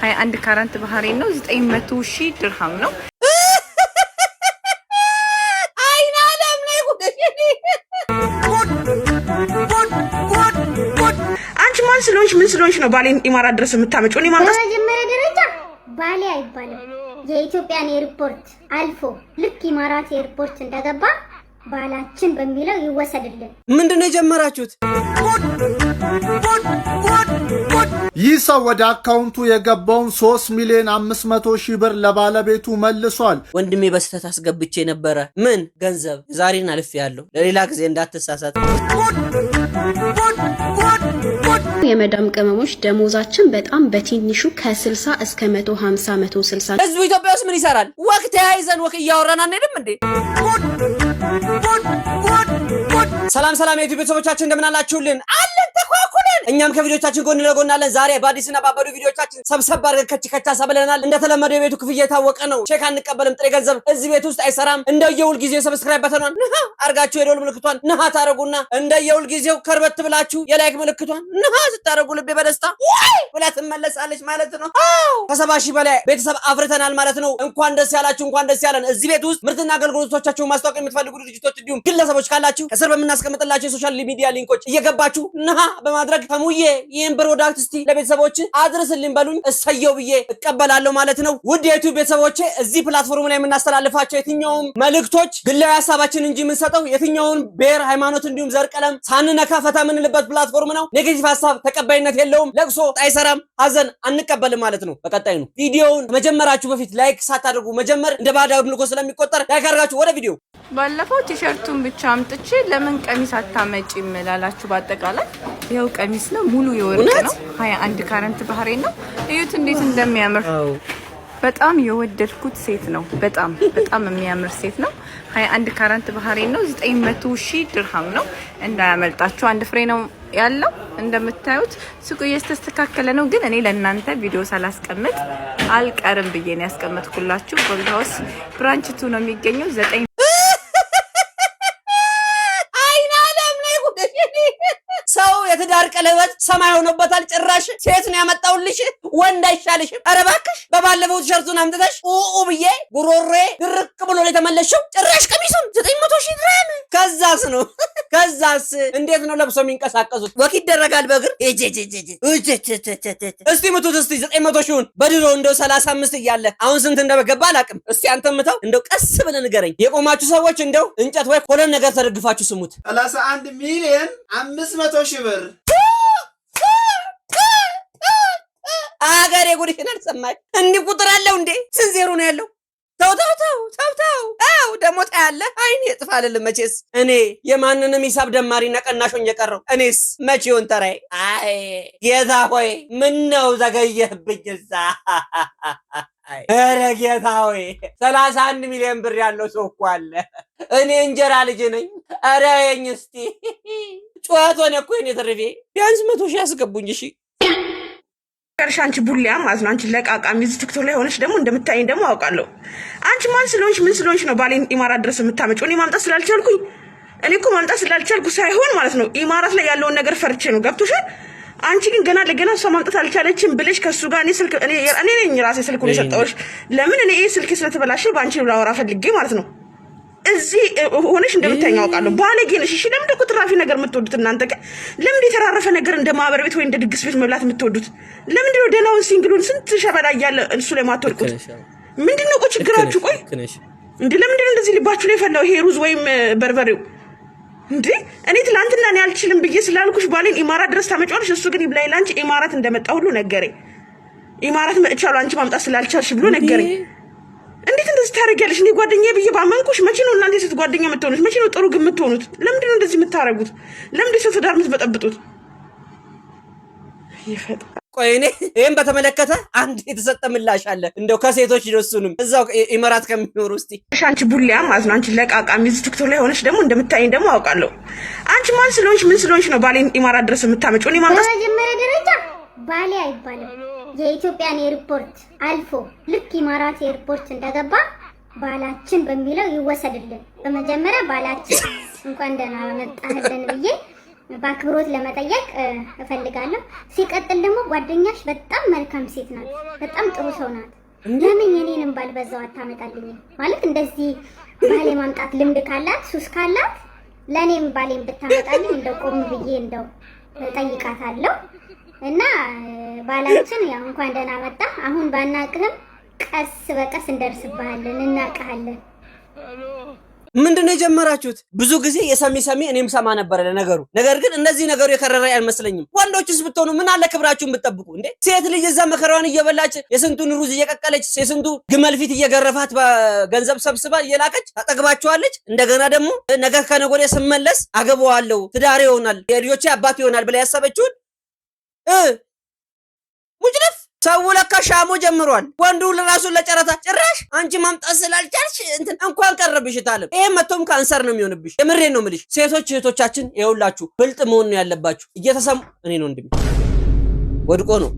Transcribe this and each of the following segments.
21 ካራንት ባህሬን ነው 900,000 ድርሃም ነው። አንቺ ማን ስለሆንሽ ነው ባሌን ኢማራት ድረስ የምታመጪው? እኔ ማምጣት በመጀመሪያ ደረጃ ባሌ አይባልም። የኢትዮጵያን ኤርፖርት አልፎ ልክ ኢማራት ኤርፖርት እንደገባ ባላችን በሚለው ይወሰድልን። ምንድነው የጀመራችሁት? ይህ ሰው ወደ አካውንቱ የገባውን 3,500,000 ብር ለባለቤቱ መልሷል። ወንድሜ በስተት አስገብቼ ነበረ። ምን ገንዘብ ዛሬን አልፌያለሁ። ለሌላ ጊዜ እንዳትሳሳት። የመዳም ቅመሞች ደሞዛችን በጣም በትንሹ ከ60 እስከ 150 160። ህዝቡ ኢትዮጵያ ውስጥ ምን ይሰራል? ወቅት ተያይዘን ወክ እያወራን አንሄድም እንዴ? ሰላም የዩቲዩብ ቤተሰቦቻችን እንደምን አላችሁልን? አለን ተኳኩለን። እኛም ከቪዲዮቻችን ጎን ለጎን አለን። ዛሬ በአዲስና ባበዱ ቪዲዮቻችን ሰብሰብ አድርገን ከቻ ብለናል። እንደተለመደው የቤቱ ክፍያ የታወቀ ነው። ቼክ አንቀበልም። ጥሬ ገንዘብ እዚህ ቤት ውስጥ አይሰራም። እንደየውል ጊዜው ሰብስክራይብ በተኗን ነሃ አርጋችሁ የደወል ምልክቷን ነሃ ታረጉና እንደየውል ጊዜው ከርበት ብላችሁ የላይክ ምልክቷን ነሃ ስታረጉ ልቤ በደስታ ብላ ትመለሳለች ማለት ነው። ከ70,000 በላይ ቤተሰብ አፍርተናል ማለት ነው። እንኳን ደስ ያላችሁ፣ እንኳን ደስ ያለን። እዚህ ቤት ውስጥ ምርትና አገልግሎቶቻችሁን ማስታወቅ የምትፈልጉ ድርጅቶች እንዲሁም ግለሰቦች ካላችሁ ከስር በምናስቀምጥላችሁ የሶሻል ሚዲያ ሊንኮች እየገባችሁ ነሃ በማድረግ ከሙዬ ይህን ፕሮዳክት እስቲ ለቤተሰቦች አድርስልኝ በሉኝ እሰየው ብዬ እቀበላለሁ ማለት ነው። ውድ የዩቲዩብ ቤተሰቦቼ እዚህ ፕላትፎርም ላይ የምናስተላልፋቸው የትኛውም መልእክቶች ግላዊ ሀሳባችን እንጂ የምንሰጠው የትኛውን ብሔር፣ ሃይማኖት እንዲሁም ዘር፣ ቀለም ሳንነካ ፈታ የምንልበት ፕላትፎርም ነው። ኔጌቲቭ ሀሳብ ተቀባይነት የለውም። ለቅሶ አይሰራም፣ ሀዘን አንቀበልም ማለት ነው። በቀጣይ ነው ቪዲዮውን ከመጀመራችሁ በፊት ላይክ ሳታደርጉ መጀመር እንደ ባዳ አምልኮ ስለሚቆጠር ላይክ አድርጋችሁ ወደ ቪዲዮ። ባለፈው ቲሸርቱን ብቻ አምጥቼ ለምን ቀሚስ አታመጪም እላላችሁ። በአጠቃላይ ይሄው ቀሚስ ነው፣ ሙሉ የወርቅ ነው። 21 ካራንት ባህሬን ነው። እዩት እንዴት እንደሚያምር። በጣም የወደድኩት ሴት ነው። በጣም የሚያምር ሴት ነው። 21 ካራንት ባህሬን ነው 900,000 ድርሃም ነው። እንዳያመልጣችሁ። አንድ ፍሬ ነው ያለው እንደምታዩት። ሱቁ እየተስተካከለ ነው፣ ግን እኔ ለእናንተ ቪዲዮ ሳላስቀምጥ አልቀርም ብዬ ነው ያስቀመጥኩላችሁ። ጎልድ ሃውስ ብራንች 2 ነው የሚገኘው። 9 የትዳር ቀለበት ሰማይ ሆኖበታል። ጭራሽ ሴት ነው ያመጣውልሽ፣ ወንድ አይሻልሽም? ኧረ እባክሽ በባለፈው ቲሸርቱን አምጥተሽ ኡኡ ብዬ ጉሮሬ ድርቅ ብሎ ነው የተመለሽው። ጭራሽ ቀሚሱን 900,000 ድርሃም። ከዛስ እንዴት ነው ለብሶ የሚንቀሳቀሱት? ወክ ይደረጋል በእግር እስቲ ምቱት እስቲ 900,000ን በድሮ እንደው 35 እያለ አሁን ስንት እንደገባ አላውቅም። እስቲ አንተ ምተው እንደው ቀስ ብለህ ንገረኝ። የቆማችሁ ሰዎች እንደው እንጨት ወይ ኮለን ነገር ተደግፋችሁ ስሙት። 31,500,000 ብር። አገሬ ጉድሽን አልሰማሽ? እንዲህ ቁጥር አለው እንዴ? ስንት ዜሮ ነው ያለው? ተው አው ደሞ ታያለ። አይኔ ጥፋልል መቼስ እኔ የማንንም ሂሳብ ደማሪ ነቀናሾኝ የቀረው እኔስ መቼውን ተራይ። አይ ጌታ ሆይ ምን ነው ዘገየህብኝ እዛ? ኧረ ጌታ ሆይ 31 ሚሊዮን ብር ያለው ሰው እኮ አለ። እኔ እንጀራ ልጅ ነኝ። ኧረ የኝ እስቲ ጩኸቶን እኮ እኔ ተርፌ ቢያንስ 100,000 ያስገቡኝ። እሺ አንቺ ቡሊያ ማለት ነው። አንቺ ለቃቃሚ እዚህ ቲክቶክ ላይ ሆነሽ ደግሞ እንደምታይኝ ደግሞ አውቃለሁ። አንቺ ማን ስለሆንሽ ነው ባሌን ኢማራት ድረስ የምታመጪው? እኔ ማምጣት ስላልቻልኩኝ እኔ እኮ ማምጣት ስላልቻልኩ ሳይሆን ማለት ነው ኢማራት ላይ ያለውን ነገር ፈርቼ ነው። ገብቶሻል? አንቺ ግን ገና ለገና እሷ ማምጣት አልቻለችም ብለሽ ከሱ ጋር እኔ ነኝ ራሴ ስልኩን የሰጠሁሽ። ለምን እኔ ስልክ ስለተበላሸ ባንቺ ላወራ ፈልጌ ማለት ነው። እዚህ ሆነሽ እንደምታይኝ አውቃለሁ። ባለጌ ነሽ። እሺ ለምን ደኩ ትራፊ ነገር የምትወዱት እናንተ? ለምን የተራረፈ ነገር እንደ ማህበር ቤት ወይ እንደ ድግስ ቤት መብላት የምትወዱት? ለምን ነው ደናውን ሲንግሉን ስንት ሸበላ እያለ እሱ ላይ ማትወድቁት? ምንድነው ቆይ ችግራችሁ? ቆይ እንዴ ለምን ነው እንደዚህ ልባችሁ ላይ ፈላው ይሄ ሩዝ ወይም በርበሬው? እንዴ እኔ ትላንትና እኔ አልችልም ብዬ ስላልኩሽ ባሌን ኢማራት ድረስ ታመጫለሽ። እሱ ግን ይብላኝ ላንቺ ኢማራት እንደመጣ ሁሉ ነገረኝ። ኢማራት መጥቻለሁ አንቺ ማምጣት ስላልቻልሽ ብሎ ነገረኝ። እንዴት እንደዚህ ታረጋለሽ? እኔ ጓደኛዬ ብዬ ባመንኩሽ መቼ ነው እናንተ ሴት ጓደኛ የምትሆኑት? መቼ ነው ጥሩ ግን የምትሆኑት? ለምንድን ነው እንደዚህ የምታረጉት? ለምንድን ነው ትዳር የምትበጠብጡት? ይፈጣ ቆይ እኔ ይሄን በተመለከተ አንድ የተሰጠ ምላሽ አለ። እንደው ከሴቶች ይደሱንም እዛው ኢማራት ከሚኖሩ እስቲ አንቺ ቡሊያ ማለት ነው። አንቺ ለቃቃሚ እዚህ ቲክቶክ ላይ ሆነሽ ደግሞ እንደምታይኝ ደግሞ አውቃለሁ። አንቺ ማን ስለሆንሽ ነው ባሌን ኢማራት ድረስ የምታመጪው? እኔ ማምጣት በመጀመሪያ ደረጃ ባሌ አይባልም። የኢትዮጵያን ኤርፖርት አልፎ ልክ ኢማራት ኤርፖርት እንደገባ ባላችን በሚለው ይወሰድልን። በመጀመሪያ ባላችን እንኳን ደህና መጣህልን ብዬ በአክብሮት ለመጠየቅ እፈልጋለሁ። ሲቀጥል ደግሞ ጓደኛሽ በጣም መልካም ሴት ናት፣ በጣም ጥሩ ሰው ናት። ለምን የኔንም ባል በዛው አታመጣልኝ? ማለት እንደዚህ ባል የማምጣት ልምድ ካላት ሱስ ካላት ለኔም ባሌን ብታመጣልኝ እንደው ቆም ብዬ እንደው ጠይቃታለሁ። እና ባላችን ያው እንኳን ደህና መጣ። አሁን ባናቅህም ቀስ በቀስ እንደርስብሃለን፣ እናቀሃለን። ምንድነው የጀመራችሁት? ብዙ ጊዜ የሰሚ እኔም ሰማ ነበር ለነገሩ። ነገር ግን እንደዚህ ነገሩ የከረረ አይመስለኝም። ወንዶችስ ብትሆኑ ምን አለ ክብራችሁን ብትጠብቁ እንዴ? ሴት ልጅ እዛ መከራዋን እየበላች የስንቱን ሩዝ እየቀቀለች የስንቱ ግመል ፊት እየገረፋት በገንዘብ ሰብስባ እየላከች ታጠግባችኋለች። እንደገና ደግሞ ነገር ከነገ ወዲያ ስመለስ አገባዋለሁ፣ ትዳሬ ይሆናል፣ የልጆቼ አባት ይሆናል ብላ ያሰበችውን ሙጅለፍ ሰው ለካ ሻሞ ጀምሯል። ወንዱ ለራሱን ለጨረታ ጭራሽ አንቺ ማምጣት ስላልቻልሽ እንኳን ቀረብሽ ታለም። ይሄ መቶም ካንሰር ነው የሚሆንብሽ። የምሬን ነው የምልሽ። ሴቶች እህቶቻችን ይኸውላችሁ ብልጥ መሆን ነው ያለባችሁ። እየተሰሙ እኔ ነው እንድም ወድቆ ነው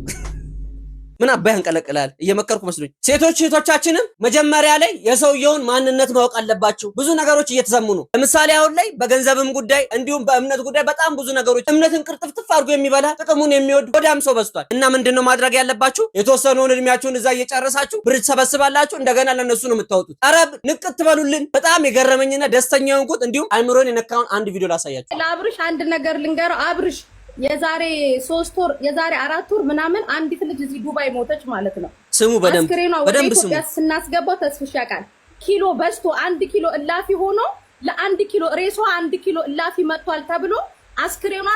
ምን አባይ አንቀለቅላል እየመከርኩ መስሎኝ። ሴቶች እህቶቻችንም መጀመሪያ ላይ የሰውየውን ማንነት ማወቅ አለባችሁ። ብዙ ነገሮች እየተሰሙ ነው። ለምሳሌ አሁን ላይ በገንዘብም ጉዳይ እንዲሁም በእምነት ጉዳይ በጣም ብዙ ነገሮች እምነትን ቅርጥፍጥፍ አድርጎ የሚበላ ጥቅሙን የሚወድ ወዳም ሰው በዝቷል። እና ምንድነው ማድረግ ያለባችሁ? የተወሰነውን እድሜያችሁን እዛ እየጨረሳችሁ ብር ተሰበስባላችሁ። እንደገና ለነሱ ነው የምታወጡት። አረብ ንቅት በሉልን። በጣም የገረመኝና ደስተኛ የሆንኩት እንዲሁም አይምሮን የነካውን አንድ ቪዲዮ ላሳያችሁ። ለአብርሽ አንድ ነገር ልንገረው። አብርሽ የዛሬ 3 ወር የዛሬ 4 ወር ምናምን አንዲት ልጅ እዚህ ዱባይ ሞተች ማለት ነው። ስሙ በደንብ ኢትዮጵያ ስናስገባው ተስፍሽ ያውቃል። ኪሎ በዝቶ 1 ኪሎ እላፊ ሆኖ ለ1 ኪሎ ሬሷ 1 ኪሎ እላፊ መጥቷል ተብሎ አስክሬኗ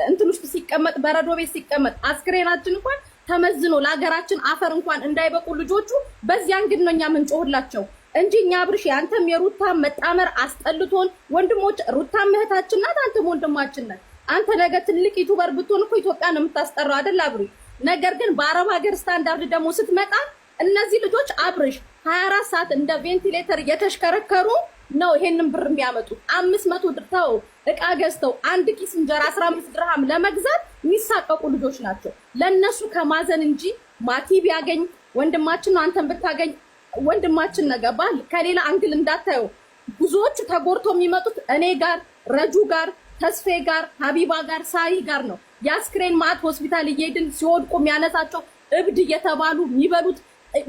እንትን ውስጥ ሲቀመጥ በረዶ ቤት ሲቀመጥ አስክሬናችን እንኳን ተመዝኖ ለሀገራችን አፈር እንኳን እንዳይበቁ ልጆቹ በዚያን ግን ነው እኛ ምንጮህላቸው እንጂ እኛ አብርሽ አንተም የሩታ መጣመር አስጠልቶን ወንድሞች ሩታ እህታችን ናት፣ አንተም ወንድማችን ናት። አንተ ነገ ትልቅ ዩቲዩበር ብትሆን እኮ ኢትዮጵያን የምታስጠራው አይደል አብሪ? ነገር ግን በአረብ ሀገር ስታንዳርድ ደግሞ ስትመጣ እነዚህ ልጆች አብርሽ 24 ሰዓት እንደ ቬንቲሌተር እየተሽከረከሩ ነው ይሄንን ብር የሚያመጡት። 500 ድርተው እቃ ገዝተው 1 ኪስ እንጀራ 15 ድርሃም ለመግዛት የሚሳቀቁ ልጆች ናቸው። ለነሱ ከማዘን እንጂ ማቲ ቢያገኝ ወንድማችን ነው፣ አንተን ብታገኝ ወንድማችን ነገባል። ከሌላ አንግል እንዳታየው። ብዙዎቹ ተጎርቶ የሚመጡት እኔ ጋር ረጁ ጋር ተስፌ ጋር ሀቢባ ጋር ሳይ ጋር ነው። የአስክሬን ማት ሆስፒታል እየሄድን ሲወድቁ የሚያነሳቸው እብድ እየተባሉ የሚበሉት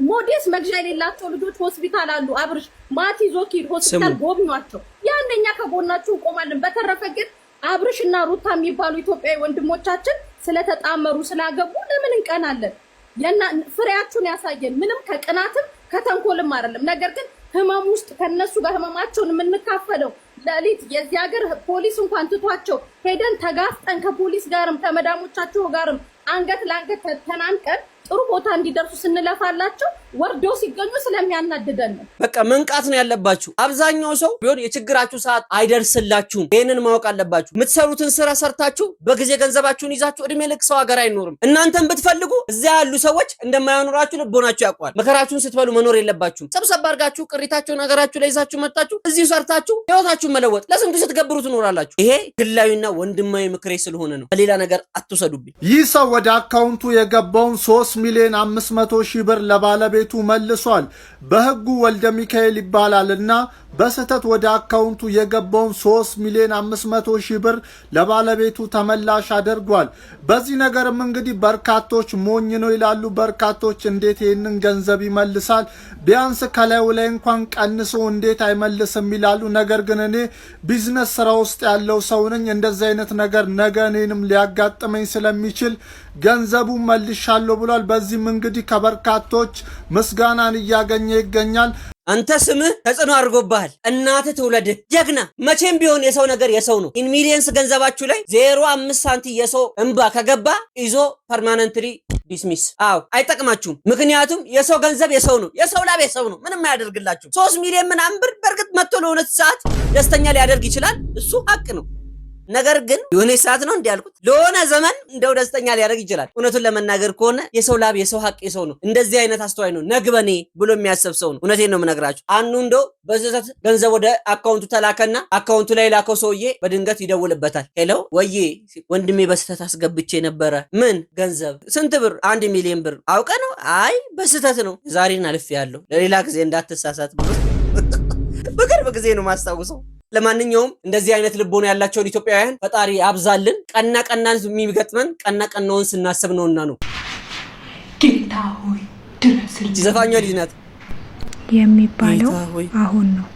ሞዴስ መግዣ የሌላቸው ልጆች ሆስፒታል አሉ። አብርሽ ማቲ ዞኪር ሆስፒታል ጎብኟቸው። ያንደኛ ከጎናችሁ እንቆማለን። በተረፈ ግን አብርሽና ሩታ የሚባሉ ኢትዮጵያዊ ወንድሞቻችን ስለተጣመሩ ስላገቡ ለምን እንቀናለን? ፍሬያችሁን ያሳየን። ምንም ከቅናትም ከተንኮልም አይደለም። ነገር ግን ህመም ውስጥ ከነሱ ጋር ህመማቸውን የምንካፈለው ለሊት የዚህ ሀገር ፖሊስ እንኳን ትቷቸው ሄደን ተጋፍጠን ከፖሊስ ጋርም ከመዳሞቻቸው ጋርም አንገት ለአንገት ተናንቀን ጥሩ ቦታ እንዲደርሱ ስንለፋላቸው ወርዶ ሲገኙ ስለሚያናድደን ነው። በቃ መንቃት ነው ያለባችሁ። አብዛኛው ሰው ቢሆን የችግራችሁ ሰዓት አይደርስላችሁም። ይሄንን ማወቅ አለባችሁ። የምትሰሩትን ስራ ሰርታችሁ በጊዜ ገንዘባችሁን ይዛችሁ እድሜ ልክ ሰው ሀገር አይኖርም። እናንተም ብትፈልጉ እዚያ ያሉ ሰዎች እንደማያኖራችሁ ልቦናችሁ ያውቃል። መከራችሁን ስትበሉ መኖር የለባችሁም። ሰብሰብ አድርጋችሁ ቅሪታችሁን ሀገራችሁ ላይ ይዛችሁ መጣችሁ እዚሁ ሰርታችሁ ህይወታችሁን መለወጥ ለስንቱ ስትገብሩ ትኖራላችሁ። ይሄ ግላዊና ወንድማዊ ምክሬ ስለሆነ ነው። በሌላ ነገር አትውሰዱብኝ። ይህ ሰው ወደ አካውንቱ የገባውን 3,500,000 ብር ለባለቤቱ መልሷል። በህጉ ወልደ ሚካኤል ይባላልና በስህተት ወደ አካውንቱ የገባውን 3,500,000 ብር ለባለቤቱ ተመላሽ አድርጓል። በዚህ ነገርም እንግዲህ በርካቶች ሞኝ ነው ይላሉ። በርካቶች እንዴት ይህንን ገንዘብ ይመልሳል? ቢያንስ ከላዩ ላይ እንኳን ቀንሶ እንዴት አይመልስም ይላሉ። ነገር ግን እኔ ቢዝነስ ስራ ውስጥ ያለው ሰው ነኝ። እንደዚህ አይነት ነገር ነገ እኔንም ሊያጋጥመኝ ስለሚችል ገንዘቡ መልሻለሁ ብሏል። በዚህም እንግዲህ ከበርካቶች ምስጋናን እያገኘ ይገኛል። አንተ ስምህ ተጽዕኖ አድርጎብሃል። እናትህ ትውለድህ ጀግና። መቼም ቢሆን የሰው ነገር የሰው ነው። ኢን ሚሊየንስ ገንዘባችሁ ላይ 0.5 ሳንቲም የሰው እንባ ከገባ ይዞ ፐርማነንትሊ ዲስሚስ። አዎ አይጠቅማችሁም። ምክንያቱም የሰው ገንዘብ የሰው ነው፣ የሰው ላብ የሰው ነው። ምንም አያደርግላችሁ። 3 ሚሊዮን ምናምን ብር በእርግጥ መጥቶ ለሆነ ሰዓት ደስተኛ ሊያደርግ ይችላል። እሱ ሀቅ ነው። ነገር ግን የሆነ ሰዓት ነው እንዲያልኩት ለሆነ ዘመን እንደው ደስተኛ ሊያደርግ ይችላል። እውነቱን ለመናገር ከሆነ የሰው ላብ የሰው ሀቅ የሰው ነው። እንደዚህ አይነት አስተዋይ ነው ነግበኔ ብሎ የሚያስብ ሰው ነው። እውነቴን ነው የምነግራችሁ። አንዱ እንደው በስህተት ገንዘብ ወደ አካውንቱ ተላከና አካውንቱ ላይ ላከው ሰውዬ በድንገት ይደውልበታል። ሄሎ ወዬ ወንድሜ በስህተት አስገብቼ ነበረ። ምን ገንዘብ? ስንት ብር? 1 ሚሊዮን ብር። አውቀ ነው? አይ በስህተት ነው። ዛሬን አልፌ ያለው ለሌላ ጊዜ እንዳትሳሳት ብሎ በቅርብ ጊዜ ነው ማስታውሰው። ለማንኛውም እንደዚህ አይነት ልቦና ያላቸው ኢትዮጵያውያን ፈጣሪ ያብዛልን። ቀና ቀናን የሚገጥመን ቀና ቀናውን ስናስብ ነውና ነው። ጌታ ሆይ ድረስልኝ ዘፋኛ ልጅ ናት የሚባለው አሁን ነው።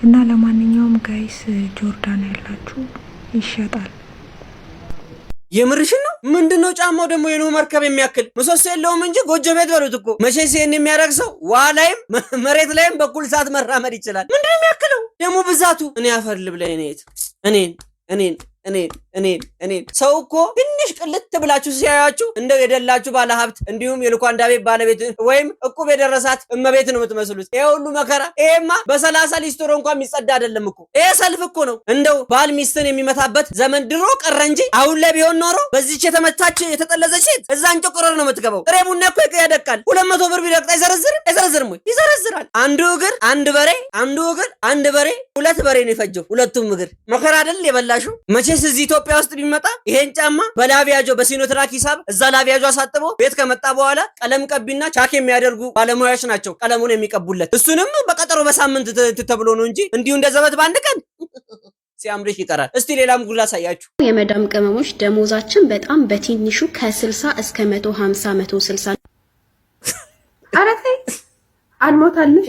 እና ለማንኛውም ጋይስ ጆርዳን ያላችሁ ይሸጣል። የምርሽን ነው? ምንድነው ጫማው ደግሞ የኖህ መርከብ የሚያክል ምሰሶ የለውም እንጂ ጎጆ ቤት በሉት እኮ። መቼስ ይሄን የሚያደርግ ሰው ውሃ ላይም መሬት ላይም በኩል ሰዓት መራመድ ይችላል። ምንድነው የሚያክለው ደግሞ ብዛቱ? እኔ አፈር ልብለኝ እኔን ሰው እኮ ትንሽ ቅልት ብላችሁ ሲያያችሁ እንደው የደላችሁ ባለ ሀብት እንዲሁም የልኳንዳ ቤት ባለቤት ወይም እቁብ የደረሳት እመቤት ነው የምትመስሉት። ይሄ ሁሉ መከራ ይሄማ በ30 ሊስትሮ እንኳን የሚጸዳ አይደለም እኮ። ይሄ ሰልፍ እኮ ነው። እንደው ባል ሚስትን የሚመታበት ዘመን ድሮ ቀረ እንጂ አሁን ላይ ቢሆን ኖሮ በዚህች የተመታች የተጠለዘች ሴት እዛን ጮቆረር ነው የምትገባው። ጥሬ ቡና እኮ ያደቃል። 200 ብር ቢደቅጣ አይዘረዝርም ወይ? ይዘረዝራል። አንዱ እግር አንድ በሬ፣ አንዱ እግር አንድ በሬ፣ 2 በሬ ነው የፈጀው ሁለቱም እግር። መከራ አይደል የበላሹ? መቼስ እዚህ ኢትዮጵያ ውስጥ ቢመጣ ይሄን ጫማ በላቪያጆ በሲኖትራክ ሂሳብ እዛ ላቪያጆ አሳጥቦ ቤት ከመጣ በኋላ ቀለም ቀቢና ቻክ የሚያደርጉ ባለሙያዎች ናቸው ቀለሙን የሚቀቡለት። እሱንም በቀጠሮ በሳምንት ተብሎ ነው እንጂ እንዲሁ እንደዘበት ባንድ ቀን ሲያምርሽ ይቀራል። እስቲ ሌላም ጉድ ላሳያችሁ። የመዳም ቅመሞች ደሞዛችን በጣም በትንሹ ከ60 እስከ 150 160 አረቴ አልሞታልሽ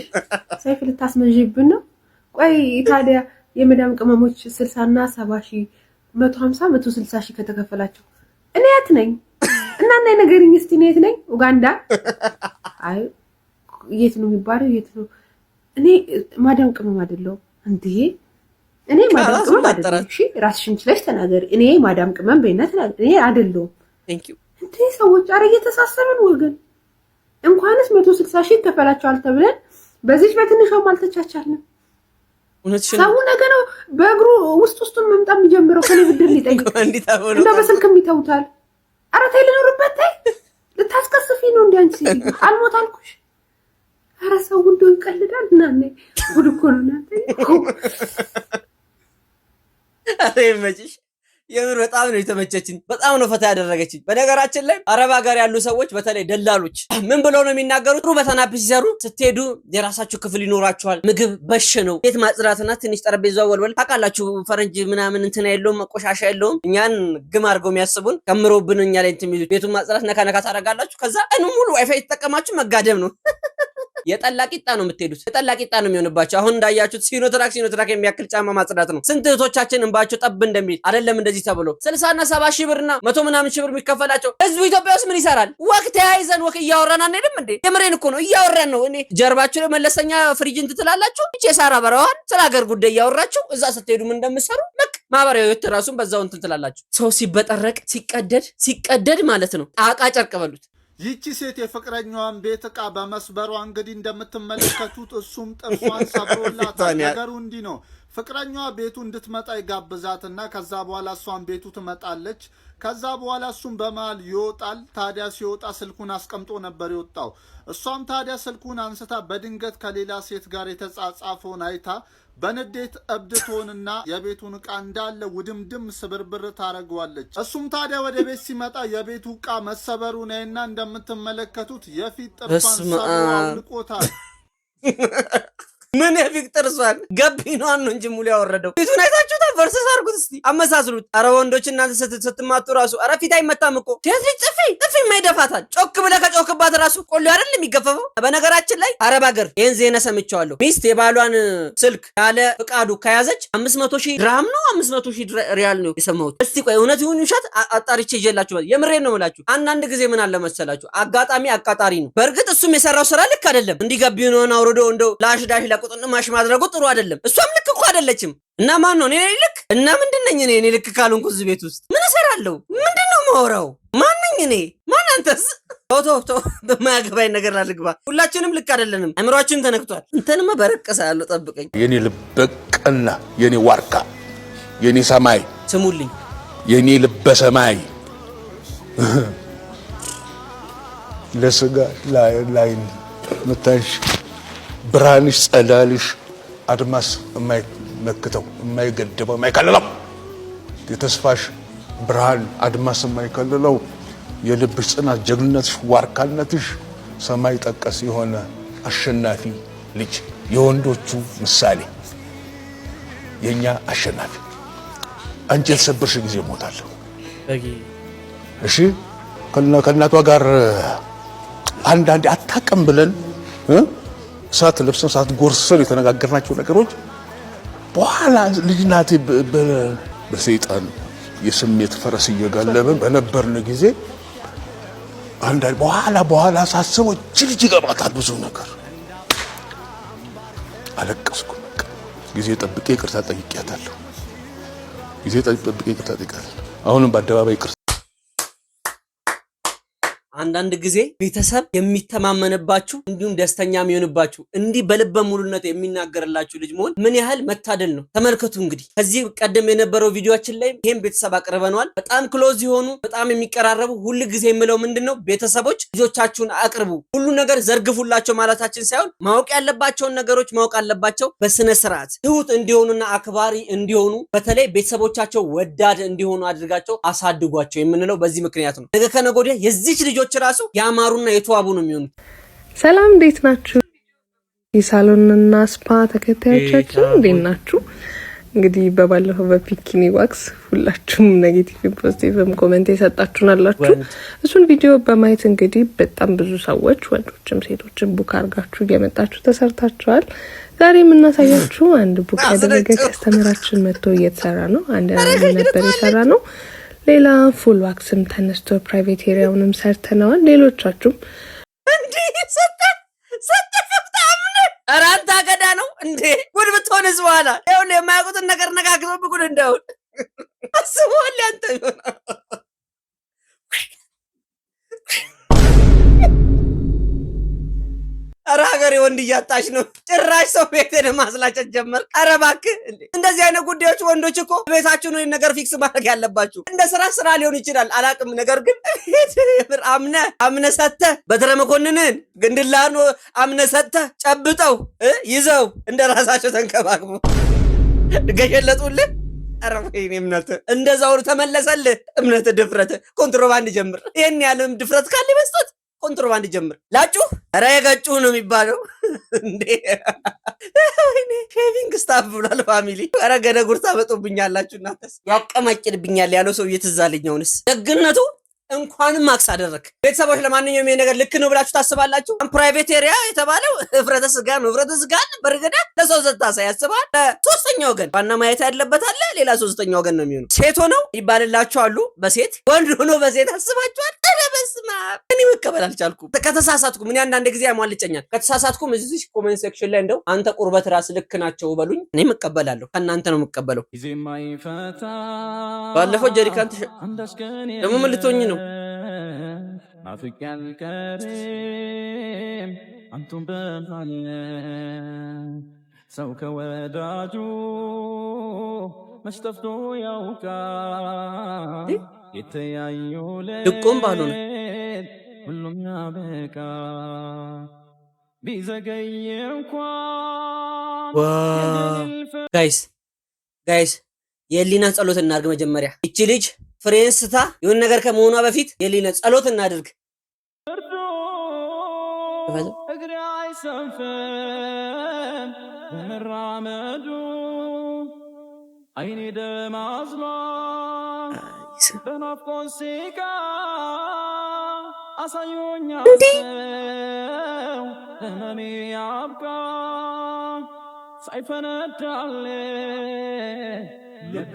ሰይፍ ልታስመዥብን ነው። ቆይ ታዲያ የመዳም ቅመሞች 60 እና 70 ሺህ 150 160 ሺህ ከተከፈላቸው እኔ የት ነኝ? እናንተ ነገርኝ እስቲ እኔ የት ነኝ? ኡጋንዳ? አይ የት ነው የሚባለው? የት ነው? እኔ ማዳም ቅመም አይደለሁም እንዴ? እኔ ማዳም ቅመም አይደለሁም። እሺ ራስሽን ችለሽ ተናገሪ። እኔ ማዳም ቅመም በእናት እኔ አይደለሁም። ቴንክ ዩ እንዴ ሰዎች አረ እየተሳሰብን ወገን። እንኳንስ 160 ሺህ ከፈላቸዋል ተብለን በዚህ በትንሿም አልተቻቻልንም። ሰው ነገ ነው በእግሩ ውስጡን መምጣት የሚጀምረው። ከኔ ብድር ሊጠይቅ እንደ በስልክ የሚተውታል። ኧረ ተይ ልኖርበት፣ ተይ ልታስቀስፊ ነው እንዴ አንቺ? አልሞት አልኩሽ። ኧረ ሰው እንደው ይቀልዳል። እናኔ ጉድ እኮ ነው እናንተ እኮ። አሬ መጪሽ የምር በጣም ነው የተመቸችኝ። በጣም ነው ፈታ ያደረገችኝ። በነገራችን ላይ አረብ ሀገር ያሉ ሰዎች በተለይ ደላሎች ምን ብለው ነው የሚናገሩት? ጥሩ በተናፕ ሲሰሩ ስትሄዱ የራሳችሁ ክፍል ይኖራችኋል። ምግብ በሽ ነው። ቤት ማጽዳትና ትንሽ ጠረጴዛው ወልወል ታውቃላችሁ። ፈረንጅ ምናምን እንትን የለውም መቆሻሻ የለውም። እኛን ግም አድርገው የሚያስቡን ከምሮብን እኛ ላይ እንትን የሚሉት ቤቱን ማጽዳት ነካ ነካ ታደርጋላችሁ። ከዛ ቀኑ ሙሉ ዋይፋይ የተጠቀማችሁ መጋደም ነው። የጠላ ቂጣ ነው የምትሄዱት። የጠላ ቂጣ ነው የሚሆንባቸው። አሁን እንዳያችሁት ሲኖትራክ የሚያክል ጫማ ማጽዳት ነው። ስንት እህቶቻችን እንባቸው ጠብ እንደሚል አይደለም እንደዚህ ተብሎ 60 እና 70 ሺህ ብርና 100 ምናምን ሺህ ብር የሚከፈላቸው ህዝቡ ኢትዮጵያ ውስጥ ምን ይሰራል? ወቅት ተያይዘን ወክ እያወራን አንሄድም እንዴ? የምሬን እኮ ነው እያወራን ነው። እኔ ጀርባችሁ ላይ መለሰኛ ፍሪጅን ትላላችሁ። እቺ ሳራ በረዋን ስለ ሀገር ጉዳይ እያወራችሁ እዛ ስትሄዱ ምን እንደምትሰሩ ልክ ማህበራዊ ህይወት ራሱን በዛው እንትን ትላላችሁ። ሰው ሲበጠረቅ ሲቀደድ ማለት ነው። ጣቃ ጨርቅ በሉት። ይቺ ሴት የፍቅረኛዋን ቤት ዕቃ በመስበሯ እንግዲህ እንደምትመለከቱት እሱም ጥርሷን ሰብሮላታል። ነገሩ እንዲህ ነው። ፍቅረኛዋ ቤቱ እንድትመጣ ይጋብዛትና ከዛ በኋላ እሷን ቤቱ ትመጣለች። ከዛ በኋላ እሱም በመሃል ይወጣል። ታዲያ ሲወጣ ስልኩን አስቀምጦ ነበር የወጣው። እሷም ታዲያ ስልኩን አንስታ በድንገት ከሌላ ሴት ጋር የተጻጻፈውን አይታ በንዴት እብድቶንና የቤቱን ዕቃ እንዳለ ውድምድም ስብርብር ታረገዋለች። እሱም ታዲያ ወደ ቤት ሲመጣ የቤቱ ዕቃ መሰበሩን አይና እንደምትመለከቱት የፊት ጥርሷን ሰብሮ አውልቆታል። ምን የፊት ጥርሷን ገቢኗን ነው እንጂ ሙሉ ያወረደው። ፊቱን አይታችሁታል? ቨርሰስ አድርጉት እስቲ አመሳስሉት። አረ ወንዶች እናንተ ስትማጡ ራሱ አረ ፊት አይመታም እኮ ሴት ልጅ ጥፊ የማይደፋታል። ጮክ ብለህ ከጮክባት ራሱ ቆሎ አይደል የሚገፈፈው። በነገራችን ላይ አረብ ሀገር ይሄን ዜና ሰምቼዋለሁ። ሚስት የባሏን ስልክ ያለ ፍቃዱ ከያዘች 500 ሺህ ድርሃም ነው 500 ሺህ ሪያል ነው የሰማሁት። እስቲ ቆይ እውነት ይሁን ውሸት አጣርቼ ይዤላችሁ የምሬን ነው የምላችሁ። አንዳንድ ጊዜ ምን አለ መሰላችሁ አጋጣሚ አቃጣሪ ነው። በእርግጥ እሱም የሰራው ስራ ልክ አይደለም። እንዲገቢውን አውርዶ እንደው ላሽ ዳሽ ለቁጥን ማሽ ማድረጉ ጥሩ አይደለም። እሷም ልክ እኮ አይደለችም። እና ማን ነው እኔ ልክ? እና ምንድነኝ እኔ ልክ ካልሆንኩ እዚህ ቤት ውስጥ ምን እሰራለሁ? ምንድነው የማወራው? ማን ነኝ እኔ? ማን አንተስ? ቶ በማያገባኝ ነገር ላልግባ። ሁላችንም ልክ አይደለንም። አእምሮአችን ተነክቷል። እንተንማ በረቀሰ ያለው ጠብቀኝ። የኔ ልበቀና የኔ ዋርካ የኔ ሰማይ ስሙልኝ። የኔ ልበ ሰማይ ለስጋ ላይ መታሽ ብርሃንሽ ጸዳልሽ አድማስ የማይመክተው የማይገድበው የማይከልለው የተስፋሽ ብርሃን አድማስ የማይከልለው የልብሽ ጽናት ጀግንነትሽ ዋርካነትሽ ሰማይ ጠቀስ የሆነ አሸናፊ ልጅ የወንዶቹ ምሳሌ የኛ አሸናፊ። አንቺ የተሰበርሽ ጊዜ ሞታለሁ። እሺ ከእናቷ ጋር አንዳንዴ አታውቅም ብለን እሳት ለብሰን እሳት ጎርሰን የተነጋገርናቸው ነገሮች በኋላ ልጅናቴ በሰይጣን የስሜት ፈረስ እየጋለብን በነበርን ጊዜ አንዳንዴ በኋላ ሳስበው እቺ ልጅ ይገባታል ብዙ ነገር። አለቀስኩ። ጊዜ ጠብቄ ይቅርታ ጠይቄያታለሁ። አሁንም በአደባባይ ይቅርታ። አንዳንድ ጊዜ ቤተሰብ የሚተማመንባችሁ እንዲሁም ደስተኛ የሚሆንባችሁ እንዲህ በልበ ሙሉነት የሚናገርላችሁ ልጅ መሆን ምን ያህል መታደል ነው። ተመልከቱ እንግዲህ ከዚህ ቀደም የነበረው ቪዲዮአችን ላይ ይሄን ቤተሰብ አቅርበናል። በጣም ክሎዝ የሆኑ በጣም የሚቀራረቡ ሁሉ ጊዜ የምለው ምንድነው ቤተሰቦች ልጆቻችሁን አቅርቡ፣ ሁሉ ነገር ዘርግፉላቸው ማለታችን ሳይሆን ማወቅ ያለባቸውን ነገሮች ማወቅ አለባቸው። በስነ ስርዓት ትሁት እንዲሆኑና አክባሪ እንዲሆኑ በተለይ ቤተሰቦቻቸው ወዳድ እንዲሆኑ አድርጋቸው አሳድጓቸው የምንለው በዚህ ምክንያት ነው። ነገ ከነገ ወዲያ የዚች ልጆች ራሱ ያማሩና የተዋቡ ነው የሚሆኑት። ሰላም እንዴት ናችሁ? የሳሎንና ስፓ ተከታዮቻችን እንዴት ናችሁ? እንግዲህ በባለፈው በፒኪኒ ዋክስ ሁላችሁም ኔጌቲቭ ፖዚቲቭም ኮሜንት የሰጣችሁን አላችሁ። እሱን ቪዲዮ በማየት እንግዲህ በጣም ብዙ ሰዎች ወንዶችም ሴቶችም ቡክ አርጋችሁ እየመጣችሁ ተሰርታችኋል። ዛሬ የምናሳያችሁ አንድ ቡክ ያደረገ ከስተመራችን መጥቶ እየተሰራ ነው። አንድ ነበር የሰራ ነው። ሌላ ፉል ዋክስም ተነስቶ ፕራይቬት ኤሪያውንም ሰርተናል። ሌሎቻችሁም እንዴ ሰጠፈጣምን አራንታ ገዳ ነው እንዴ ጉድ ብትሆንስ በኋላ ይሁን የማያውቁትን ነገር ነጋግረው ብጉድ እንደው አስቦል ያንተ ይሆና አረ ሀገሬ ወንድ እያጣሽ ነው። ጭራሽ ሰው ቤቴን ማስላጨት ጀመር። አረ እባክህ እንደዚህ አይነት ጉዳዮች ወንዶች እኮ ቤታችሁ ነው ነገር ፊክስ ማድረግ ያለባችሁ። እንደ ስራ ሊሆን ይችላል አላቅም። ነገር ግን አምነ ሰተህ በትረ መኮንንን ግንድላኑ አምነ ሰተህ ጨብጠው ይዘው እንደ ራሳቸው ተንከባክቡ ገሸለጡልህ። አረ ወይኔ እምነት እንደዛው ተመለሰልህ። እምነት ድፍረት ኮንትሮባንድ ጀምር። ይሄን ያለም ድፍረት ካለ መስጠት ኮንትሮባንድ ጀምር። ላጩ አረ የገጩ ነው የሚባለው እንዴ ወይኔ ሼቪንግ ስታፍ ብሏል ፋሚሊ። አረ ገደ ጉርታ በጦብኛላችሁ እናንተስ ያቀማጭልብኛል ያለው ሰው እየተዛለኛውንስ ደግነቱ እንኳንም ማክስ አደረክ። ቤተሰቦች ለማንኛውም ይሄ ነገር ልክ ነው ብላችሁ ታስባላችሁ? ፕራይቬት ኤሪያ የተባለው ህፍረተ ስጋ ነው። ህፍረተ ስጋ በርገዳ ለሰው ዘታሳ ያስባል። ሶስተኛ ወገን ዋና ማየት ያለበት አለ። ሌላ ሶስተኛ ወገን ነው የሚሆነው። ሴት ሆነው ይባልላችሁ አሉ በሴት ወንድ ሆኖ በሴት አስባችኋል? በስማ እኔ መቀበል አልቻልኩም። ከተሳሳትኩም እኔ አንዳንድ ጊዜ ያሟልጨኛል። ከተሳሳትኩም እዚህ ኮሜንት ሴክሽን ላይ እንደው አንተ ቁርበት ራስ ልክ ናቸው በሉኝ። እኔ መቀበላለሁ። ከእናንተ ነው መቀበለው። ባለፈው ጀሪካን ደግሞ ምን ልትሆኝ ነው? ናፍቄያል ከሬም አንቱን በማለ ሰው ከወዳጁ መሽተፍቶ ያውቃል የተያዩ ልቁም ባልሆነ ሁሉም ያበቃ ቢዘገይ እንኳን ጋይስ የህሊና ጸሎት እናድርግ። መጀመሪያ እቺ ልጅ ፍሬን ስታ የሆነ ነገር ከመሆኗ በፊት የህሊና ጸሎት እናድርግ። እግሬ አይሰንፍም በመራመዱ አይኔ ደም አዝሏል በናፍቆት ሲቃ አሳዩኛል ህመሜ ያብቃ ሳይፈነዳል ልቤ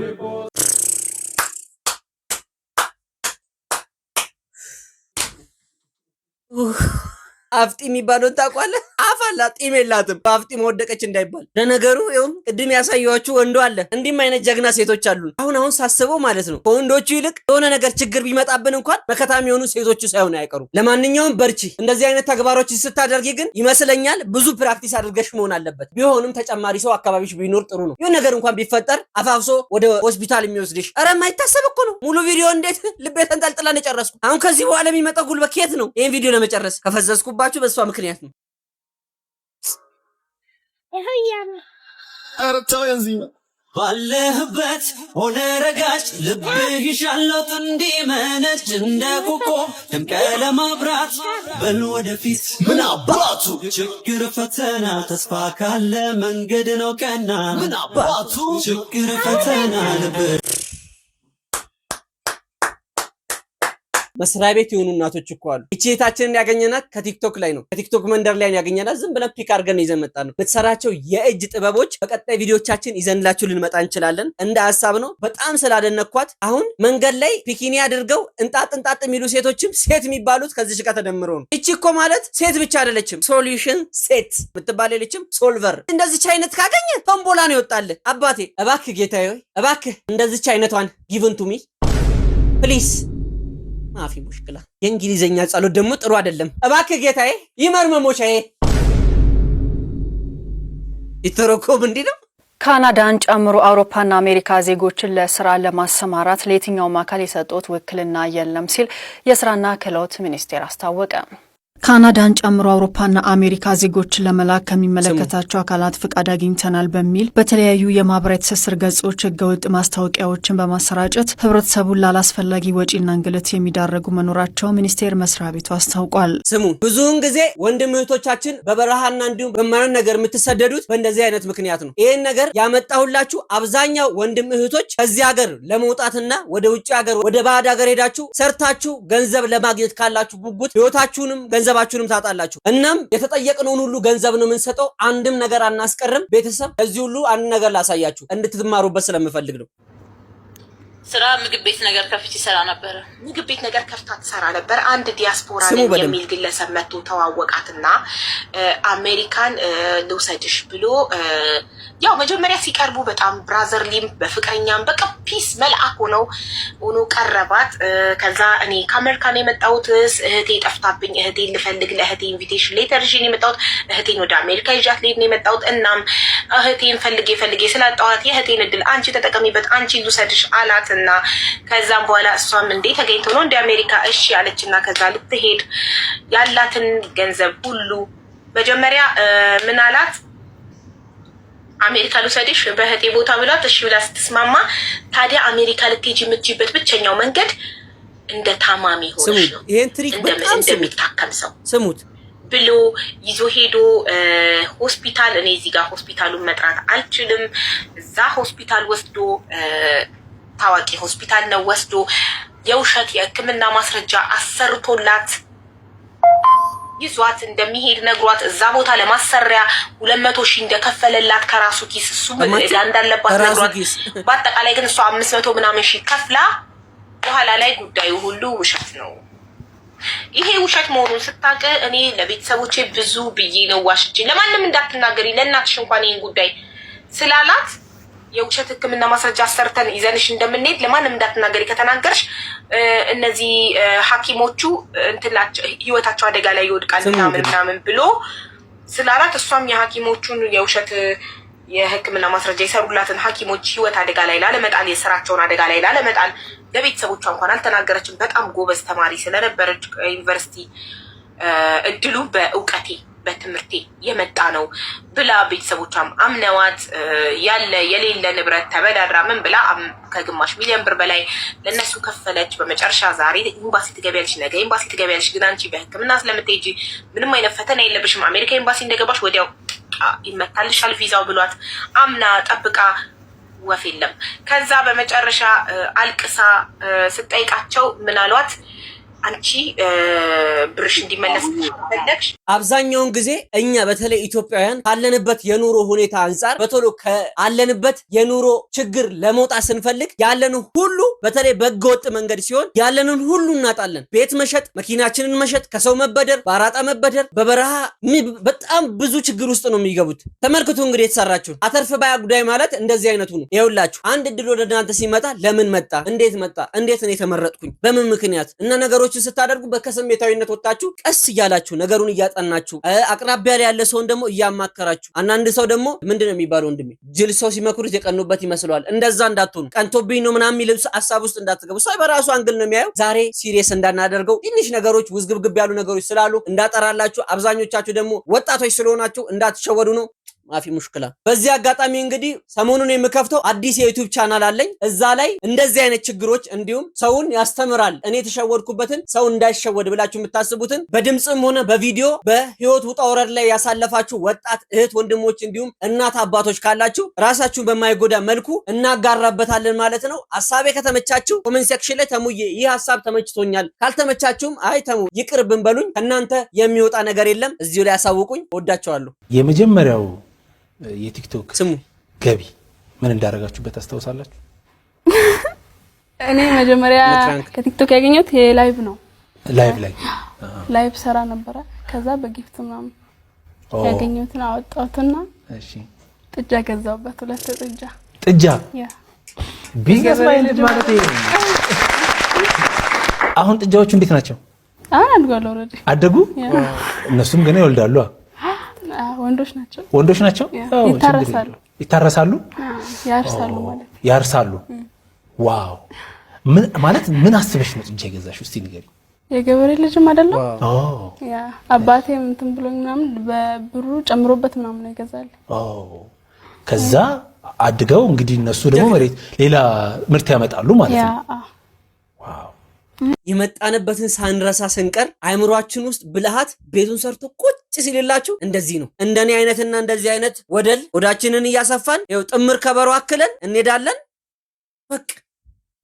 አፍጢ የሚባለውን ታውቃለህ? አፍ አላት ጢም የላትም። በአፍጢ መወደቀች እንዳይባል። ለነገሩ ይሁን ቅድም ያሳየኋችሁ ወንዱ አለ። እንዲህም አይነት ጀግና ሴቶች አሉ። አሁን ሳስበው ማለት ነው ከወንዶቹ ይልቅ የሆነ ነገር ችግር ቢመጣብን እንኳን መከታ የሚሆኑ ሴቶቹ ሳይሆን አይቀሩም። ለማንኛውም በርቺ። እንደዚህ አይነት ተግባሮች ስታደርጊ ግን ይመስለኛል ብዙ ፕራክቲስ አድርገሽ መሆን አለበት። ቢሆንም ተጨማሪ ሰው አካባቢሽ ቢኖር ጥሩ ነው። የሆነ ነገር እንኳን ቢፈጠር አፋፍሶ ወደ ሆስፒታል የሚወስድሽ። ኧረ የማይታሰብ እኮ ነው። ሙሉ ቪዲዮ እንዴት ልቤ ተንጠልጥለን የጨረስኩ። አሁን ከዚህ በኋላ የሚመጣው ጉልበት ከየት ነው? ይሄን ቪዲዮ ለመጨረስ ከፈዘዝኩባችሁ በሷ ምክንያት ነው። ኧረ ተው ያንዚ ባለህበት ሆነ ረጋጭ ልብህ ይሻለው እንዲመነጭ እንደ ኮከብ ደምቀህ ለማብራት በል ወደፊት ምን አባቱ ችግር ፈተና ተስፋ ካለ መንገድ ነው ቀና ምን አባቱ ችግር ፈተና ልብህ መስሪያ ቤት የሆኑ እናቶች እኮ አሉ። እቺታችንን ያገኘናት ከቲክቶክ ላይ ነው። ከቲክቶክ መንደር ላይ ያገኘናት ዝም ብለን ፒክ አድርገን ይዘን መጣን ነው። የምትሰራቸው የእጅ ጥበቦች በቀጣይ ቪዲዮቻችን ይዘንላችሁ ልንመጣ እንችላለን። እንደ ሐሳብ ነው። በጣም ስላደነኳት አሁን መንገድ ላይ ፒኪኒ አድርገው እንጣጥ የሚሉ ሴቶችም ሴት የሚባሉት ከዚህ ጋር ተደምሮ ነው። እቺ እኮ ማለት ሴት ብቻ አይደለችም፣ ሶሉሽን ሴት የምትባል የለችም፣ ሶልቨር። እንደዚች አይነት ካገኘ ቶምቦላ ነው ይወጣል። አባቴ እባክህ ጌታዬ ሆይ እባክህ እንደዚች አይነቷን ጊቭን ቱ ሚ ፕሊዝ። ማፊ ሙሽክላ የእንግሊዘኛ ጸሎት ደግሞ ጥሩ አይደለም። እባክህ ጌታዬ ይመርመሞቻዬ ይተረኮም እንዴ ነው። ካናዳን ጨምሮ አውሮፓና አሜሪካ ዜጎችን ለስራ ለማሰማራት ለየትኛውም አካል የሰጡት ውክልና የለም ሲል የስራና ክህሎት ሚኒስቴር አስታወቀ። ካናዳን ጨምሮ አውሮፓና አሜሪካ ዜጎችን ለመላክ ከሚመለከታቸው አካላት ፍቃድ አግኝተናል በሚል በተለያዩ የማህበራዊ ትስስር ገጾች ህገወጥ ማስታወቂያዎችን በማሰራጨት ህብረተሰቡን ላላስፈላጊ ወጪና እንግልት የሚዳረጉ መኖራቸው ሚኒስቴር መስሪያ ቤቱ አስታውቋል። ስሙ ብዙውን ጊዜ ወንድም እህቶቻችን በበረሃና እንዲሁም በማይሆን ነገር የምትሰደዱት በእንደዚህ አይነት ምክንያት ነው። ይሄን ነገር ያመጣሁላችሁ አብዛኛው ወንድም እህቶች ከዚህ ሀገር ለመውጣትና ወደ ውጭ ሀገር ወደ ባዕድ ሀገር ሄዳችሁ ሰርታችሁ ገንዘብ ለማግኘት ካላችሁ ጉጉት ህይወታችሁንም ገንዘባችሁንም ታጣላችሁ። እናም የተጠየቅነውን ሁሉ ገንዘብ ነው የምንሰጠው፣ አንድም ነገር አናስቀርም። ቤተሰብ እዚህ ሁሉ አንድ ነገር ላሳያችሁ እንድትማሩበት ስለምፈልግ ነው። ስራ ምግብ ቤት ነገር ከፍቼ ሰራ ነበር። ምግብ ቤት ነገር ከፍታ ትሰራ ነበር። አንድ ዲያስፖራ የሚል ግለሰብ መጥቶ ተዋወቃትና አሜሪካን ልውሰድሽ ብሎ ያው መጀመሪያ ሲቀርቡ በጣም ብራዘርሊም በፍቅረኛም በቃ ፒስ መልአክ ሆኖ ቀረባት። ከዛ እኔ ከአሜሪካን የመጣሁት እህቴ ጠፍታብኝ እህቴን ልፈልግ ለእህቴ ኢንቪቴሽን ሌተር ይዤ ነው የመጣሁት። እህቴን ወደ አሜሪካ ይዣት ልሄድ ነው የመጣሁት። እናም እህቴን ፈልጌ ስላጣኋት የእህቴን እድል አንቺ ተጠቀሚበት፣ አንቺ ልውሰድሽ አላትና ከዛም በኋላ እሷም እንዴ ተገኝቶ ነው እንደ አሜሪካ እሺ አለችና ከዛ ልትሄድ ያላትን ገንዘብ ሁሉ መጀመሪያ ምን አላት አሜሪካ ልውሰድሽ በእህቴ ቦታ ብሏት እሺ ብላ ስትስማማ ታዲያ አሜሪካ ልትሄጂ የምትችይበት ብቸኛው መንገድ እንደ ታማሚ ሆነሽ ነው እንደሚታከም ሰው ስሙት ብሎ ይዞ ሄዶ ሆስፒታል እኔ እዚህ ጋር ሆስፒታሉን መጥራት አልችልም እዛ ሆስፒታል ወስዶ ታዋቂ ሆስፒታል ነው ወስዶ የውሸት የሕክምና ማስረጃ አሰርቶላት ይዟት እንደሚሄድ ነግሯት እዛ ቦታ ለማሰሪያ 200,000 እንደከፈለላት ከራሱ ኪስ እሱ እዳ እንዳለባት ነግሯት በአጠቃላይ ግን እሷ 500 ምናምን ሺህ ከፍላ በኋላ ላይ ጉዳዩ ሁሉ ውሸት ነው። ይሄ ውሸት መሆኑን ስታውቅ እኔ ለቤተሰቦቼ ብዙ ብዬ ነው ዋሽቼ ለማንም እንዳትናገሪ ለእናትሽ እንኳን ይሄን ጉዳይ ስላላት የውሸት ሕክምና ማስረጃ አሰርተን ይዘንሽ እንደምንሄድ ለማንም እንዳትናገሪ ከተናገርሽ እነዚህ ሐኪሞቹ እንትላቸው ህይወታቸው አደጋ ላይ ይወድቃል ምናምን ብሎ ስላላት እሷም የሐኪሞቹን የውሸት የሕክምና ማስረጃ የሰሩላትን ሐኪሞች ህይወት አደጋ ላይ ላለመጣል የስራቸውን አደጋ ላይ ላለመጣል ለቤተሰቦቿ እንኳን አልተናገረችም። በጣም ጎበዝ ተማሪ ስለነበረች ዩኒቨርሲቲ እድሉ በእውቀቴ በትምህርቴ የመጣ ነው ብላ ቤተሰቦቿም አምነዋት ያለ የሌለ ንብረት ተበዳድራ ምን ብላ ከግማሽ ሚሊዮን ብር በላይ ለነሱ ከፈለች። በመጨረሻ ዛሬ ኤምባሲ ትገቢያለሽ፣ ነገ ኤምባሲ ትገቢያለሽ፣ ግን አንቺ በህክምና ስለምትሄጂ ምንም አይነት ፈተና የለብሽም፣ አሜሪካ ኤምባሲ እንደገባሽ ወዲያው ይመታልሻል ቪዛው ብሏት አምና ጠብቃ ወፍ የለም። ከዛ በመጨረሻ አልቅሳ ስጠይቃቸው ምን አሏት? አንቺ ብርሽ እንዲመለስ ፈለግሽ። አብዛኛውን ጊዜ እኛ በተለይ ኢትዮጵያውያን ካለንበት የኑሮ ሁኔታ አንፃር በቶሎ ካለንበት የኑሮ ችግር ለመውጣት ስንፈልግ ያለን ሁሉ በተለይ በህገወጥ መንገድ ሲሆን ያለንን ሁሉ እናጣለን። ቤት መሸጥ፣ መኪናችንን መሸጥ፣ ከሰው መበደር፣ ባራጣ መበደር፣ በበረሃ በጣም ብዙ ችግር ውስጥ ነው የሚገቡት። ተመልክቱ እንግዲህ የተሰራችሁን አተርፍ ባያ ጉዳይ ማለት እንደዚህ አይነቱ ነው። ይኸውላችሁ አንድ እድል ወደ እናንተ ሲመጣ ለምን መጣ፣ እንዴት መጣ፣ እንዴት ነው የተመረጥኩኝ፣ በምን ምክንያት እና ነገሮችን ስታደርጉ በከስሜታዊነት ወጣችሁ ቀስ እያላችሁ ነገሩን እያጠናችሁ አቅራቢያ ላይ ያለ ሰውን ደግሞ እያማከራችሁ። አንዳንድ ሰው ደግሞ ምንድነው የሚባለው ወንድሜ ጅል ሰው ሲመክሩት የቀኑበት ይመስለዋል። እንደዛ እንዳትሆኑ፣ ቀንቶብኝ ነው ምናምን የሚል ሐሳብ ውስጥ እንዳትገቡ። ሰው በራሱ አንግል ነው የሚያየው። ዛሬ ሲሪየስ እንዳናደርገው ትንሽ ነገሮች ውዝግብግብ ያሉ ነገሮች ስላሉ እንዳጠራላችሁ። አብዛኞቻችሁ ደግሞ ወጣቶች ስለሆናችሁ እንዳትሸወዱ ነው። ማፊ ሙሽክላ። በዚህ አጋጣሚ እንግዲህ ሰሞኑን የምከፍተው አዲስ የዩቲዩብ ቻናል አለኝ። እዛ ላይ እንደዚህ አይነት ችግሮች እንዲሁም ሰውን ያስተምራል እኔ የተሸወድኩበትን ሰው እንዳይሸወድ ብላችሁ የምታስቡትን በድምጽም ሆነ በቪዲዮ በህይወት ውጣ ውረድ ላይ ያሳለፋችሁ ወጣት እህት ወንድሞች እንዲሁም እናት አባቶች ካላችሁ ራሳችሁን በማይጎዳ መልኩ እናጋራበታለን ማለት ነው። ሐሳቤ ከተመቻችሁ ኮሜንት ሴክሽን ላይ ተሙዬ ይህ ሐሳብ ተመችቶኛል፣ ካልተመቻችሁም አይ ተሙ ይቅርብን በሉኝ። ከናንተ የሚወጣ ነገር የለም። እዚሁ ላይ ያሳውቁኝ። ወዳችኋለሁ። የመጀመሪያው የቲክቶክ ስሙ ገቢ ምን እንዳደረጋችሁበት ታስታውሳላችሁ? እኔ መጀመሪያ ከቲክቶክ ያገኘሁት የላይቭ ነው። ላይቭ ሰራ ነበረ። ከዛ በጊፍት ምናምን ያገኘሁትን አወጣሁትና እሺ ጥጃ ገዛሁበት። 2 ጥጃ ቢዝነስ ማይንድ ማለት ይሄ። አሁን ጥጃዎቹ እንዴት ናቸው? አሁን አድገዋል። ኦሬዲ አደጉ። እነሱም ገና ይወልዳሉ። ወንዶች ናቸው። ይታረሳሉ፣ ያርሳሉ። ዋው! ምን አስበሽ ነው ጥጃ የገዛሽው? እስቲ ንገሪ። የገበሬ ልጅም አይደለም። ያ አባቴም እንትን ብሎኝ ምናምን በብሩ ጨምሮበት ምናምን ነው ይገዛል። ከዛ አድገው እንግዲህ እነሱ ደግሞ መሬት ሌላ ምርት ያመጣሉ ማለት ነው። ዋው! የመጣንበትን ሳንረሳ ስንቀር አይምሮአችን ውስጥ ብልሃት ቤቱን ሰርቶ ቁጭ ሲልላችሁ እንደዚህ ነው። እንደኔ አይነትና እንደዚህ አይነት ወደል ወዳችንን እያሰፋን ይኸው ጥምር ከበሮ አክለን እንሄዳለን። በቃ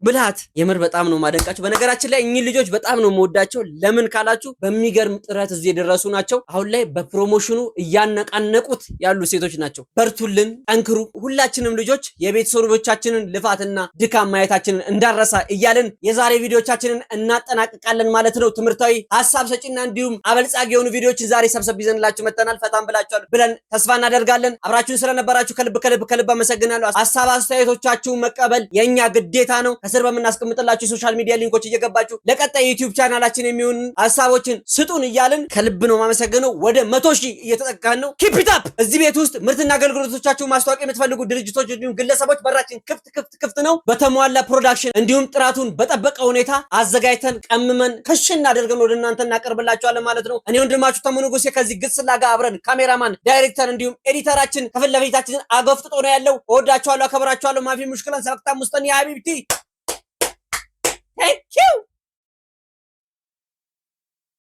ብልሃት የምር በጣም ነው ማደንቃቸው። በነገራችን ላይ እኚህ ልጆች በጣም ነው የምወዳቸው። ለምን ካላችሁ በሚገርም ጥረት እዚህ የደረሱ ናቸው። አሁን ላይ በፕሮሞሽኑ እያነቃነቁት ያሉ ሴቶች ናቸው። በርቱልን፣ ጠንክሩ። ሁላችንም ልጆች የቤተሰቦቻችንን ልፋትና ድካም ማየታችንን እንዳረሳ እያልን የዛሬ ቪዲዮቻችንን እናጠናቅቃለን ማለት ነው። ትምህርታዊ ሐሳብ ሰጪና እንዲሁም አበልጻጊ የሆኑ ቪዲዮችን ዛሬ ሰብሰብ ይዘንላችሁ መጥተናል። ፈታን ብላችኋል ብለን ተስፋ እናደርጋለን። አብራችሁን ስለነበራችሁ ከልብ አመሰግናለሁ። ሐሳብ አስተያየቶቻችሁን መቀበል የኛ ግዴታ ነው። ከስር በመናስቀምጥላችሁ የሶሻል ሚዲያ ሊንኮች እየገባችሁ ለቀጣይ ዩቲዩብ ቻናላችን የሚሆኑ ሐሳቦችን ስጡን እያልን ከልብ ነው ማመሰግነው። ወደ 100,000 እየተጠጋን ነው። ኪፕ ኢት አፕ። እዚህ ቤት ውስጥ ምርትና አገልግሎቶቻችሁን ማስተዋወቅ የምትፈልጉ ድርጅቶች እንዲሁም ግለሰቦች በራችን ክፍት ነው። በተሟላ ፕሮዳክሽን እንዲሁም ጥራቱን በጠበቀ ሁኔታ አዘጋጅተን ቀምመን ከሽና አድርገን ወደ እናንተ እናቀርብላችኋለን ማለት ነው። እኔ ወንድማችሁ ተሙ ንጉሴ ከዚህ ግስላ ጋር አብረን ካሜራማን፣ ዳይሬክተር እንዲሁም ኤዲተራችን ከፊት ለፊታችን አገፍጥጦ ነው ያለው። እወዳችኋለሁ፣ አከብራችኋለሁ። ማፊ ሙሽክላን ሰብክታ ሙስተኒ ሀቢብቲ